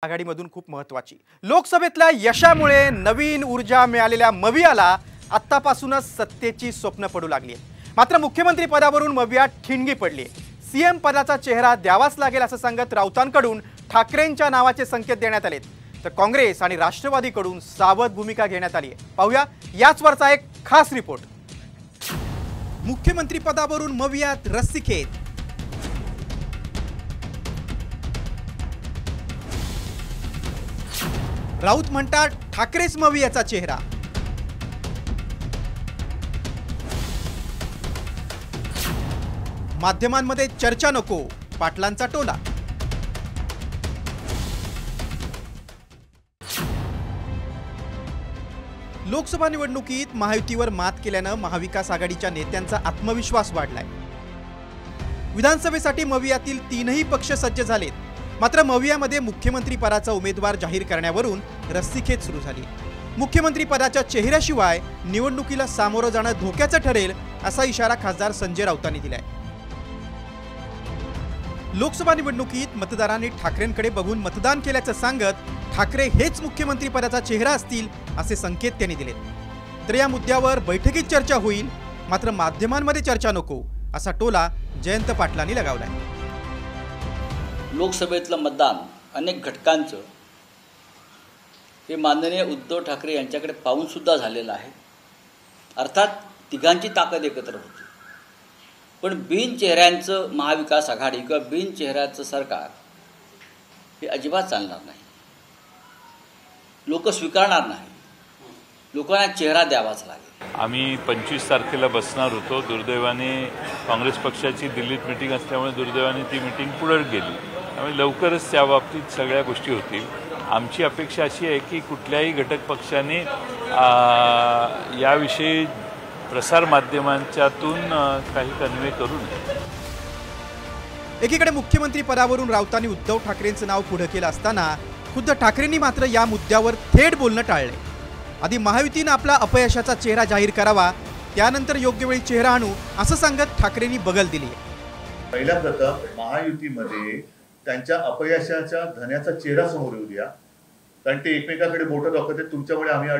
आघाडीमधून खूप महत्त्वाची लोकसभेतल्या यशामुळे नवीन ऊर्जा मिळालेल्या मवियाला आत्तापासूनच सत्तेची स्वप्न पडू लागली आहे। मात्र मुख्यमंत्री पदावरून मविया ठिणगी पडली आहे। सीएम पदाचा चेहरा द्यावाच लागेल असं सांगत राऊतांकडून ठाकरेंच्या नावाचे संकेत देण्यात आलेत, तर काँग्रेस आणि राष्ट्रवादीकडून सावध भूमिका घेण्यात आली आहे। पाहूया याचवरचा एक खास रिपोर्ट। मुख्यमंत्री पदावरून मवियात रस्सीखेच। राऊत म्हणतात ठाकरेच मवियाचा चेहरा। माध्यमांमध्ये चर्चा नको, पाटलांचा टोला। लोकसभा निवडणुकीत महायुतीवर मात केल्यानं महाविकास आघाडीच्या नेत्यांचा आत्मविश्वास वाढलाय। विधानसभेसाठी मवियातील तीनही पक्ष सज्ज झालेत, मात्र मवियामध्ये मुख्यमंत्री पदाचा उमेदवार जाहीर करण्यावरून रस्सीखेच सुरू झाली। मुख्यमंत्री पदाच्या चेहऱ्याशिवाय निवडणुकीला सामोरं जाणं धोक्याचं ठरेल असा इशारा खासदार संजय राऊतांनी दिलाय। लोकसभा निवडणुकीत मतदारांनी ठाकरेंकडे बघून मतदान केल्याचं सांगत ठाकरे हेच मुख्यमंत्री पदाचा चेहरा असतील असे संकेत त्यांनी दिलेत। तर या मुद्द्यावर बैठकीत चर्चा होईल, मात्र माध्यमांमध्ये चर्चा नको असा टोला जयंत पाटलांनी लगावलाय। लोकसभेतलं मतदान अनेक घटकांचं हे माननीय उद्धव ठाकरे यांच्याकडे पाहून सुद्धा झालेलं आहे। अर्थात तिघांची ताकद एकत्र होती, पण बिन चेहऱ्यांचं महाविकास आघाडी किंवा बिन चेहऱ्याचं सरकार हे अजिबात चालणार नाही। लोक स्वीकारणार नाही, लोकांना चेहरा द्यावाच लागेल। आम्ही 25 तारखेला बसणार होतो। दुर्दैवाने काँग्रेस पक्षाची दिल्लीत मीटिंग असल्यामुळे दुर्दैवाने ती मीटिंग पुढे गेली, त्यामुळे लवकरच त्या बाबतीत सगळ्या गोष्टी होतील। आमची अपेक्षा अशी आहे की कुठल्याही घटक पक्षाने याविषयी प्रसार माध्यमांच्यातून काही कन्वे करू नये। एकीकडे मुख्यमंत्री पदावरून राऊतांनी उद्धव ठाकरेंचं नाव पुढे केलं असताना खुद्द ठाकरेंनी मात्र या मुद्द्यावर थेट बोलणं टाळले। आधी महायुतीनं आपला अपयशाचा चेहरा जाहीर करावा, त्यानंतर योग्य वेळी चेहरा आणू असं सांगत ठाकरेंनी बगल दिली। पहिल्या प्रथम महायुतीमध्ये त्यांच्या अपयशाच्या धन्याचा चेहरा समोर येऊ द्या, कारण ते एकमेकाकडे बोटं दाखवते, तुमच्यामुळे आम्ही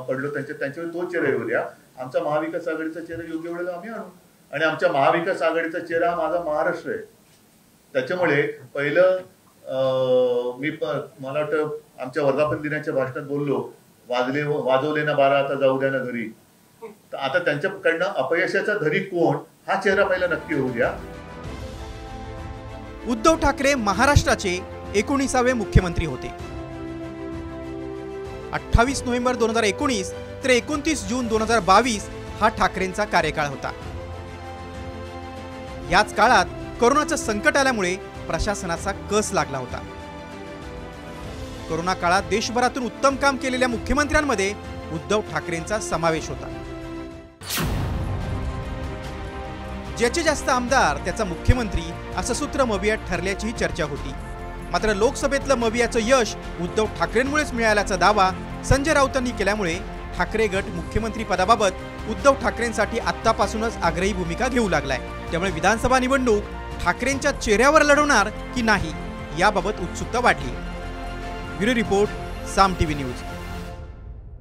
पडलो, त्यांच्यावर तो चेहरा येऊ द्या। आमचा महाविकास आघाडीचा चेहरा योग्य वेळेला आम्ही आणू, आणि आमच्या महाविकास आघाडीचा चेहरा हा माझा महाराष्ट्र आहे। त्याच्यामुळे पहिलं मला वाटतं आमच्या वर्धापन दिनाच्या भाषणात बोललो, वाजवले ना बारा आता जाऊ द्या ना घरी। तर आता त्यांच्याकडनं अपयशाचा धरी कोण हा चेहरा पहिला नक्की होऊ द्या। उद्धव ठाकरे महाराष्ट्राचे 19वे मुख्यमंत्री होते। 28 नोव्हेंबर 2019 तर 29 जून 2022 हा ठाकरेंचा कार्यकाळ होता। याच काळात कोरोनाचं संकट आल्यामुळे प्रशासनाचा कस लागला होता। कोरोना काळात देशभरातून उत्तम काम केलेल्या मुख्यमंत्र्यांमध्ये उद्धव ठाकरेंचा समावेश होता। ज्याचे जास्त आमदार त्याचा मुख्यमंत्री असं सूत्र मवियात ठरल्याचीही चर्चा होती। मात्र लोकसभेतलं मवियाचं यश उद्धव ठाकरेंमुळेच मिळाल्याचा दावा संजय राऊतांनी केल्यामुळे ठाकरे गट मुख्यमंत्री पदाबाबत उद्धव ठाकरेंसाठी आत्तापासूनच आग्रही भूमिका घेऊ लागलाय। त्यामुळे विधानसभा निवडणूक ठाकरेंच्या चेहऱ्यावर लढवणार की नाही याबाबत उत्सुकता वाढली। ब्युरो रिपोर्ट, साम टीव्ही न्यूज।